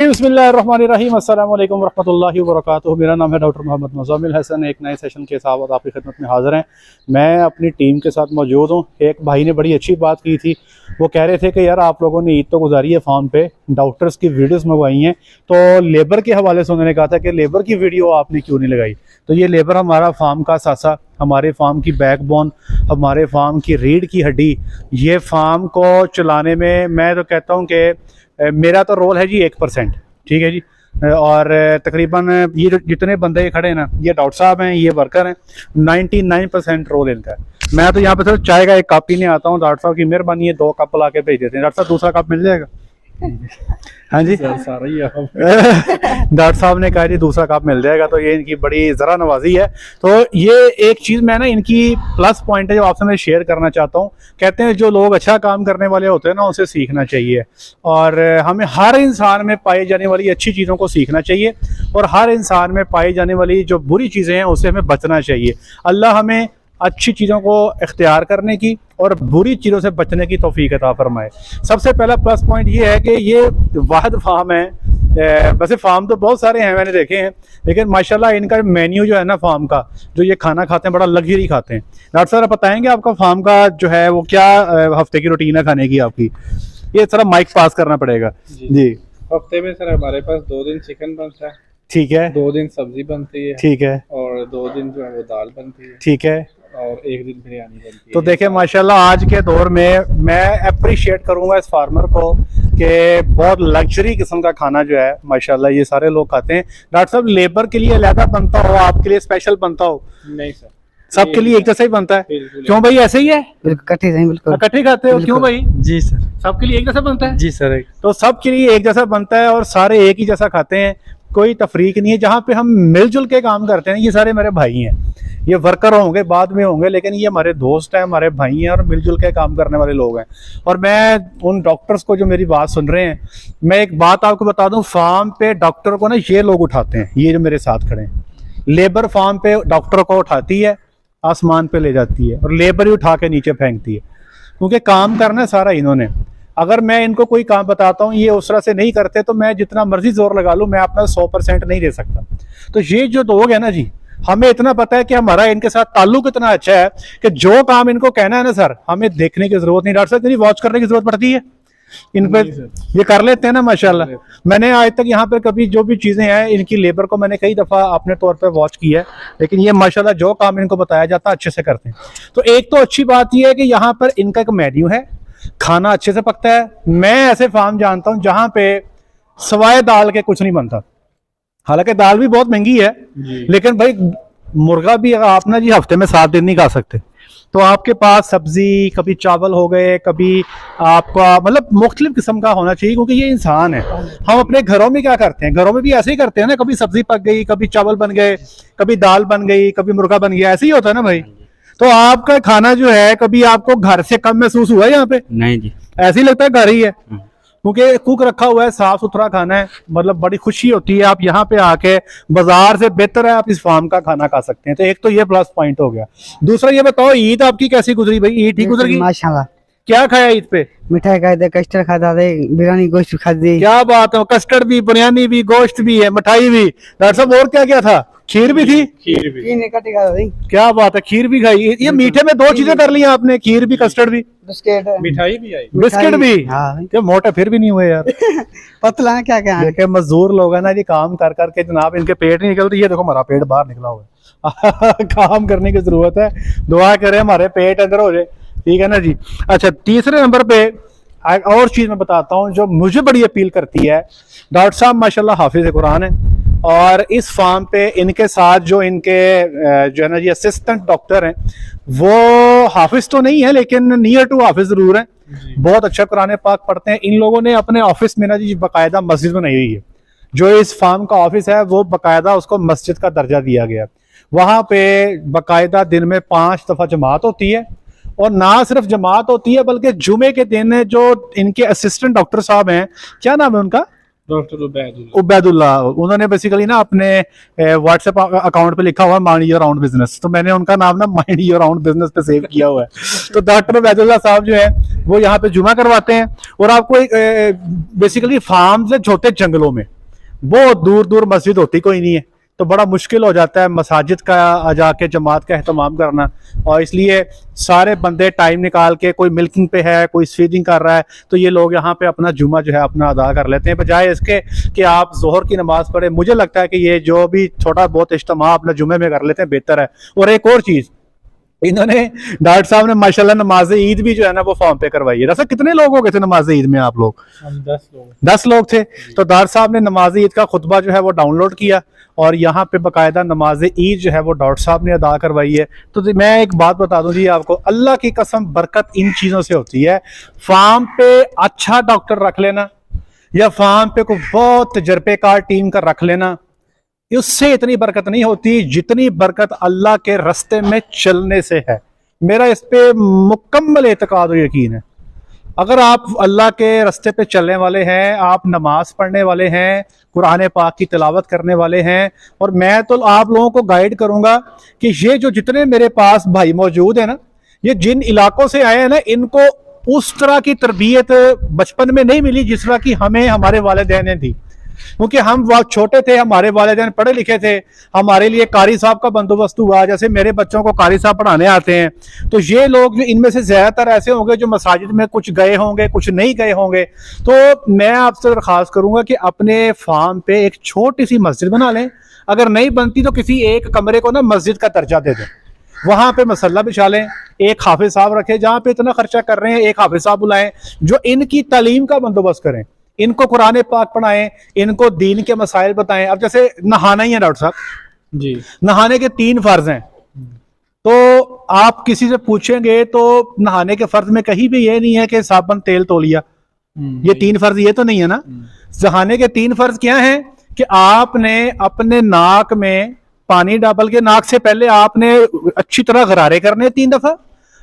बिस्मिल्लाहिर्रहमानिर्रहीम अस्सलाम वालेकुम रहमतुल्लाहि व बरकातुहू। मेरा नाम है डॉक्टर मोहम्मद मुज़म्मिल हसन। एक नए सेशन के साथ आपकी खिदमत में हाज़िर हैं। मैं अपनी टीम के साथ मौजूद हूँ। एक भाई ने बड़ी अच्छी बात की थी, वो कह रहे थे कि यार आप लोगों ने ईद तो गुजारी है, फार्म पे डॉक्टर्स की वीडियोस मंगवाई हैं, तो लेबर के हवाले से उन्होंने कहा था कि लेबर की वीडियो आपने क्यों नहीं लगाई। तो ये लेबर हमारा फार्म का सासा, हमारे फार्म की बैकबोन, हमारे फार्म की रीढ़ की हड्डी। ये फार्म को चलाने में मैं तो कहता हूँ कि मेरा तो रोल है जी 1%, ठीक है जी। और तकरीबन ये जो जितने बंदे खड़े हैं ना, ये डॉक्टर साहब हैं, ये वर्कर हैं, 99% रोल इनका है। मैं तो यहाँ पे सिर्फ चाय का एक कप पीने आता हूँ, डॉक्टर साहब की मेहरबानी है 2 कप ला के भेज देते हैं। डॉक्टर साहब दूसरा कप मिल जाएगा? हाँ जी सारा ही डॉक्टर साहब ने कहा जी दूसरा कप मिल जाएगा, तो ये इनकी बड़ी ज़रा नवाजी है। तो ये एक चीज़ मैं ना इनकी प्लस पॉइंट है जो आपसे मैं शेयर करना चाहता हूँ। कहते हैं जो लोग अच्छा काम करने वाले होते हैं ना, उनसे सीखना चाहिए, और हमें हर इंसान में पाई जाने वाली अच्छी चीज़ों को सीखना चाहिए, और हर इंसान में पाई जाने वाली जो बुरी चीज़ें हैं उससे हमें बचना चाहिए। अल्लाह हमें अच्छी चीज़ों को इख्तियार करने की और बुरी चीज़ों से बचने की तौफीक अता फरमाए। सबसे पहला प्लस पॉइंट ये है कि ये वाहिद फार्म है। वैसे फार्म तो बहुत सारे हैं, मैंने देखे हैं, लेकिन माशाल्लाह इनका मेन्यू जो है ना फार्म का, जो ये खाना खाते हैं बड़ा लग्जरी खाते हैं। डॉक्टर साहब बताएंगे आपका फार्म का जो है वो क्या हफ्ते की रूटीन है खाने की आपकी? ये सारा माइक पास करना पड़ेगा जी। हफ्ते में सर हमारे पास 2 दिन चिकन बनता है, ठीक है, 2 दिन सब्जी बनती है, ठीक है, और 2 दिन जो है वो दाल बनती है, ठीक है, और 1 दिन बिरयानी बनती है। तो देखें माशाल्लाह आज के दौर में मैं अप्रिशिएट करूंगा इस फार्मर को कि बहुत लग्जरी किस्म का खाना जो है माशाल्लाह ये सारे लोग खाते हैं। डॉक्टर साहब लेबर के लिए अलग बनता हो, आपके लिए स्पेशल बनता हो? नहीं सर, सबके लिए एक जैसा ही बनता है। क्यों भाई ऐसे ही है? इकट्ठे खाते हो? क्यों भाई? जी सर, सबके लिए एक जैसा बनता है? जी सर, तो सबके लिए एक जैसा बनता है और सारे एक ही जैसा खाते हैं, कोई तफरीक नहीं है। जहाँ पे हम मिलजुल के काम करते हैं, ये सारे मेरे भाई हैं, ये वर्कर होंगे बाद में होंगे, लेकिन ये हमारे दोस्त हैं, हमारे भाई हैं, और मिलजुल के काम करने वाले लोग हैं। और मैं उन डॉक्टर्स को जो मेरी बात सुन रहे हैं, मैं एक बात आपको बता दूं, फार्म पे डॉक्टर को ना ये लोग उठाते हैं, ये जो मेरे साथ खड़े हैं। लेबर फार्म पे डॉक्टर को उठाती है, आसमान पे ले जाती है, और लेबर ही उठा के नीचे फेंकती है, क्योंकि काम करना सारा इन्होंने। अगर मैं इनको कोई काम बताता हूँ ये उस तरह से नहीं करते, तो मैं जितना मर्जी जोर लगा लूँ, मैं अपना 100% नहीं दे सकता। तो ये जो लोग हैं ना जी, हमें इतना पता है कि हमारा इनके साथ ताल्लुक इतना अच्छा है कि जो काम इनको कहना है ना सर, हमें देखने की जरूरत नहीं। डॉक्टर साहब इतनी वॉच करने की जरूरत पड़ती है इन पे, ये कर लेते हैं ना माशाल्लाह। मैंने आज तक यहाँ पर कभी जो भी चीजें हैं इनकी लेबर को मैंने कई दफा अपने तौर पर वॉच की है, लेकिन ये माशाल्लाह जो काम इनको बताया जाता है अच्छे से करते हैं। तो एक तो अच्छी बात यह है कि यहाँ पर इनका एक मेन्यू है, खाना अच्छे से पकता है। मैं ऐसे फार्म जानता हूं जहां पे सवाए दाल के कुछ नहीं बनता, हालांकि दाल भी बहुत महंगी है, लेकिन भाई मुर्गा भी आप ना जी हफ्ते में 7 दिन नहीं खा सकते। तो आपके पास सब्जी, कभी चावल हो गए, कभी आपका मतलब मुख्तलिफ किस्म का होना चाहिए, क्योंकि ये इंसान है। हम अपने घरों में क्या करते हैं, घरों में भी ऐसे ही करते हैं ना, कभी सब्जी पक गई, कभी चावल बन गए, कभी दाल बन गई, कभी मुर्गा बन गया, ऐसे ही होता है ना भाई। तो आपका खाना जो है कभी आपको घर से कम महसूस हुआ है यहाँ पे? नहीं जी, ऐसे ही लगता है घर ही है, क्योंकि कुक रखा हुआ है, साफ सुथरा खाना है, मतलब बड़ी खुशी होती है। आप यहाँ पे आके बाजार से बेहतर है आप इस फार्म का खाना खा सकते हैं। तो एक तो ये प्लस पॉइंट हो गया। दूसरा ये बताओ, ईद आपकी कैसी गुजरी भाई? ईद ठीक गुजर गई माशाल्लाह। क्या खाया ईद पे? मिठाई खाए थे, कस्टर्ड खाता थे, बिरयानी गोश्त खा दी। क्या बात है, कस्टर्ड भी, बिरयानी भी, गोश्त भी है, मिठाई भी। डॉक्टर साहब और क्या क्या था? खीर भी थी? खीर भी, क्या बात है, खीर भी खाई। ये मीठे में 2 चीजें कर ली आपने, खीर भी, कस्टर्ड भी, बिस्किट, मिठाई भी आई, बिस्किट भी। क्या मोटा फिर भी नहीं हुए यार पतला है क्या क्या? देखे मजदूर लोग है ना जी, काम कर करके जनाब इनके पेट नहीं निकलते। ये देखो हमारा पेट बाहर निकला हुआ है काम करने की जरूरत है, दुआ करें हमारे पेट अंदर हो जाए, ठीक है ना जी। अच्छा, तीसरे नंबर पे एक और चीज मैं बताता हूँ जो मुझे बड़ी अपील करती है। डॉक्टर साहब माशाल्लाह हाफिज कुरान है, और इस फार्म पे इनके साथ जो इनके जो है ना जी असिस्टेंट डॉक्टर हैं, वो हाफिज तो नहीं है लेकिन नियर टू हाफिज जरूर है, बहुत अच्छा कुरान पाक पढ़ते हैं। इन लोगों ने अपने ऑफिस में ना जी बाकायदा मस्जिद बनाई हुई है। जो इस फार्म का ऑफिस है वो बाकायदा उसको मस्जिद का दर्जा दिया गया। वहाँ पे बाकायदा दिन में 5 दफा जमात होती है, और ना सिर्फ जमात होती है बल्कि जुमे के दिन जो इनके असिस्टेंट डॉक्टर साहब हैं, क्या नाम है उनका? डॉक्टर उबैदुल्लाह। उन्होंने बेसिकली ना अपने व्हाट्सएप अकाउंट पे लिखा हुआ माइंड योर ओन बिजनेस, तो मैंने उनका नाम ना माइंड योर ओन बिजनेस पे सेव किया हुआ है। तो डॉक्टर उबैदुल्लाह साहब जो है वो यहाँ पे जुमा करवाते हैं, और आपको बेसिकली फार्म से छोटे जंगलों में बहुत दूर दूर मस्जिद होती कोई नहीं है, तो बड़ा मुश्किल हो जाता है मसाजिद का जाके जमात का एहतमाम करना। और इसलिए सारे बंदे टाइम निकाल के, कोई मिल्किंग पे है, कोई स्वीडिंग कर रहा है, तो ये लोग यहाँ पे अपना जुमा जो है अपना अदा कर लेते हैं, बजाय इसके कि आप जोहर की नमाज पढ़े। मुझे लगता है कि ये जो भी थोड़ा बहुत इज्तिमा अपने जुमे में कर लेते हैं बेहतर है। और एक और चीज़, इन्होंने डॉक्टर साहब ने माशाल्लाह नमाज ईद भी जो है ना वो फॉर्म पे करवाई है। दरअसल कितने लोग हो गए थे नमाज ईद में आप लोग? हम 10 लोग। 10 लोग थे। तो डॉक्टर साहब ने नमाज ईद का खुतबा जो है वो डाउनलोड किया और यहाँ पे बाकायदा नमाज ईद जो है वो डॉक्टर साहब ने अदा करवाई है। तो मैं एक बात बता दूं जी आपको, अल्लाह की कसम बरकत इन चीज़ों से होती है। फार्म पे अच्छा डॉक्टर रख लेना या फार्म पे कोई बहुत तजर्बेकार टीम का रख लेना, उससे इतनी बरकत नहीं होती जितनी बरकत अल्लाह के रास्ते में चलने से है। मेरा इस पे मुकम्मल एतकाद और यकीन है। अगर आप अल्लाह के रास्ते पे चलने वाले हैं, आप नमाज पढ़ने वाले हैं, कुरान पाक की तिलावत करने वाले हैं, और मैं तो आप लोगों को गाइड करूंगा कि ये जो जितने मेरे पास भाई मौजूद है ना, ये जिन इलाकों से आए हैं ना, इनको उस तरह की तरबियत बचपन में नहीं मिली जिस तरह की हमें हमारे वालिदैन ने दी। क्योंकि हम वक्त छोटे थे, हमारे वालिदैन पढ़े लिखे थे, हमारे लिए कारी साहब का बंदोबस्त हुआ। जैसे मेरे बच्चों को कारी साहब पढ़ाने आते हैं, तो ये लोग जो इनमें से ज्यादातर ऐसे होंगे जो मसाजिद में कुछ गए होंगे, कुछ नहीं गए होंगे। तो मैं आपसे दरख्वास्त करूंगा कि अपने फार्म पे एक छोटी सी मस्जिद बना लें। अगर नहीं बनती तो किसी एक कमरे को ना मस्जिद का दर्जा दे दें, वहां पे मसल्ला बिछा लें, एक हाफिज साहब रखें। जहां पे इतना खर्चा कर रहे हैं, एक हाफिज साहब बुलाएं जो इनकी तालीम का बंदोबस्त करें, इनको कुरान पाक पढ़ाएं, इनको दीन के मसाइल बताएं। अब जैसे नहाना ही है डॉक्टर साहब जी, नहाने के 3 फर्ज हैं। तो आप किसी से पूछेंगे तो नहाने के फर्ज में कहीं भी ये नहीं है कि साबुन तेल तौलिया, ये 3 फर्ज ये तो नहीं है ना। नहाने के 3 फर्ज क्या हैं कि आपने अपने नाक में पानी डाल के, नाक से पहले आपने अच्छी तरह गरारे करने 3 दफा,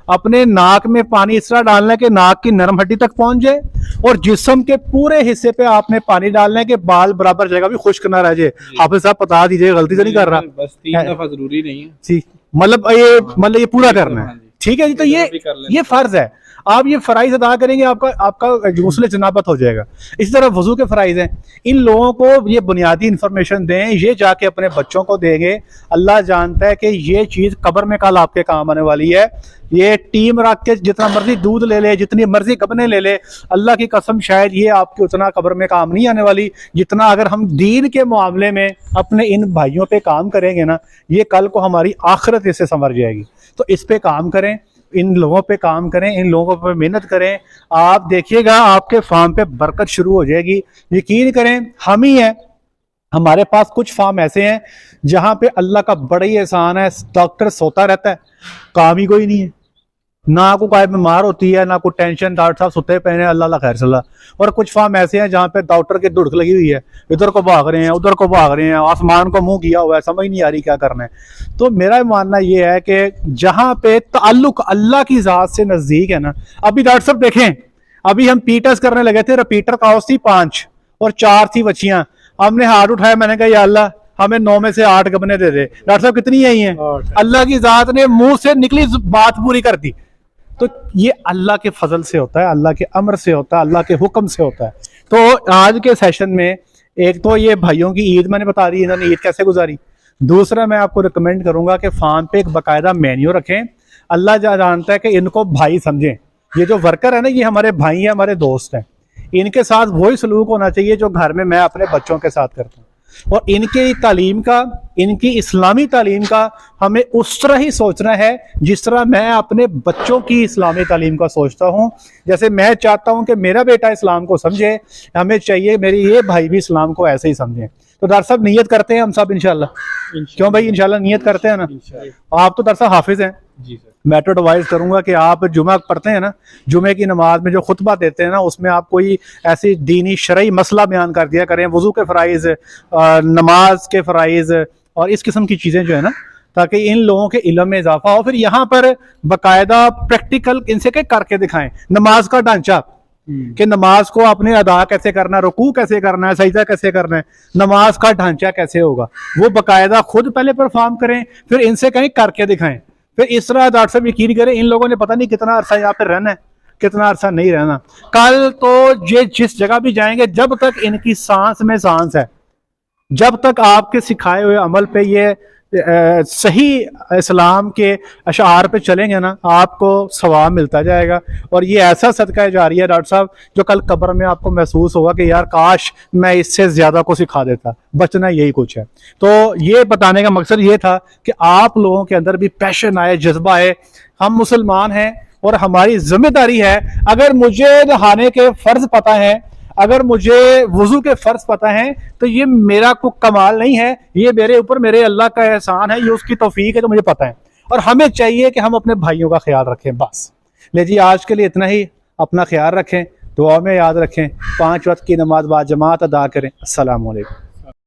अपने नाक में पानी इस तरह डालना है कि नाक की नरम हड्डी तक पहुंच जाए, और जिस्म के पूरे हिस्से पे आपने पानी डालना है कि बाल बराबर जगह भी खुश्क ना रह जाए। हाफिज साहब बता दीजिए, गलती तो नहीं कर रहा? बस 3 दफा जरूरी नहीं है ठीक, मतलब ये पूरा करना है। ठीक है जी, तो ये फर्ज है। आप ये फराइज अदा करेंगे, आपका गुस्ल जनाबत हो जाएगा। इसी तरह वजू के फराइज हैं। इन लोगों को ये बुनियादी इंफॉर्मेशन दें, ये जाके अपने बच्चों को देंगे। अल्लाह जानता है कि ये चीज़ कब्र में कल आपके काम आने वाली है। ये टीम रख के जितना मर्जी दूध ले ले, जितनी मर्जी कबने ले ले, अल्लाह की कसम शायद ये आपके उतना कब्र में काम नहीं आने वाली जितना अगर हम दीन के मामले में अपने इन भाइयों पे काम करेंगे ना, ये कल को हमारी आखिरत इससे संवर जाएगी। तो इस पे काम करें, इन लोगों पे काम करें, इन लोगों पे मेहनत करें। आप देखिएगा आपके फार्म पे बरकत शुरू हो जाएगी। यकीन करें, हम ही हैं, हमारे पास कुछ फार्म ऐसे हैं जहां पे अल्लाह का बड़ा ही एहसान है। डॉक्टर सोता रहता है, काम ही कोई नहीं है, ना को कोई बीमार होती है, ना कोई टेंशन, डॉक्टर साहब सुते पहने, अल्लाह खैर सल्लाह। और कुछ फार्म ऐसे हैं जहाँ पे डॉक्टर की धुड़क लगी हुई है, इधर को भाग रहे हैं, उधर को भाग रहे हैं, आसमान को मुंह किया हुआ है, समझ नहीं आ रही क्या करना है। तो मेरा मानना ये है कि जहाँ पे ताल्लुक अल्लाह की ज़ात से नज़दीक है ना, अभी डॉक्टर साहब देखें, अभी हम पी टेस्ट करने लगे थे, रिपीटर काउस थी 5 और 4 थी बच्चियां। हमने हाथ उठाया, मैंने कहा या अल्लाह हमें 9 में से 8 गबने दे दे। डॉक्टर साहब कितनी आई हैं? अल्लाह की ज़ात ने मुंह से निकली बात पूरी कर दी। तो ये अल्लाह के फजल से होता है, अल्लाह के अमर से होता है, अल्लाह के हुक्म से होता है। तो आज के सेशन में एक तो ये भाइयों की ईद मैंने बता दी, इन्होंने ईद कैसे गुजारी। दूसरा मैं आपको रिकमेंड करूंगा कि फार्म पे एक बाकायदा मेन्यू रखें। अल्लाह जानता है कि इनको भाई समझें। ये जो वर्कर है ना, ये हमारे भाई हैं, हमारे दोस्त हैं। इनके साथ वही सलूक होना चाहिए जो घर में मैं अपने बच्चों के साथ करता हूँ। और इनकी तालीम का, इनकी इस्लामी तालीम का हमें उस तरह ही सोचना है जिस तरह मैं अपने बच्चों की इस्लामी तालीम का सोचता हूँ। जैसे मैं चाहता हूँ कि मेरा बेटा इस्लाम को समझे, हमें चाहिए मेरे ये भाई भी इस्लाम को ऐसे ही समझें। तो डॉक्टर साहब नियत करते हैं हम सब इंशाल्लाह। क्यों भाई, इंशाल्लाह नियत करते हैं ना। आप तो डॉक्टर साहब हाफिज हैं जी सर। मैं तो एडवाइस करूंगा कि आप जुमा पढ़ते हैं ना, जुमे की नमाज में जो खुतबा देते हैं ना, उसमें आप कोई ऐसी दीनी शरई मसला बयान कर दिया करें, वजू के फ़राइज़, नमाज के फ़राइज़ और इस किस्म की चीज़ें जो है ना, ताकि इन लोगों के इल्म में इजाफा हो। फिर यहाँ पर बाकायदा प्रैक्टिकल इनसे क्या करके दिखाएं। नमाज का ढांचा कि नमाज को आपने अदा कैसे करना है, रुकू कैसे करना है, सजदा कैसे करना है, नमाज का ढांचा कैसे होगा, वो बाकायदा खुद पहले परफॉर्म करें, फिर इनसे कहीं करके दिखाएं। फिर इस तरह डॉक्टर साहब यकीन करें, इन लोगों ने पता नहीं कितना अरसा यहाँ पे रहना है, कितना अरसा नहीं रहना। कल तो ये जिस जगह भी जाएंगे, जब तक इनकी सांस में सांस है, जब तक आपके सिखाए हुए अमल पे ये सही इस्लाम के अशार पे चलेंगे ना, आपको सवाब मिलता जाएगा। और ये ऐसा सदका जारी है डॉक्टर साहब, जो कल कब्र में आपको महसूस होगा कि यार काश मैं इससे ज़्यादा को सिखा देता। बचना यही कुछ है। तो ये बताने का मकसद ये था कि आप लोगों के अंदर भी पैशन आए, जज्बा आए। हम मुसलमान हैं और हमारी जिम्मेदारी है, अगर मुझे नहाने के फ़र्ज पता है, अगर मुझे वुजू के फर्ज पता है, तो ये मेरा को कमाल नहीं है, ये मेरे ऊपर मेरे अल्लाह का एहसान है, ये उसकी तौफीक है, तो मुझे पता है। और हमें चाहिए कि हम अपने भाइयों का ख्याल रखें। बस ले जी, आज के लिए इतना ही। अपना ख्याल रखें, दुआ में याद रखें, 5 वक्त की नमाज बाद जमात अदा करें। अस्सलाम वालेकुम।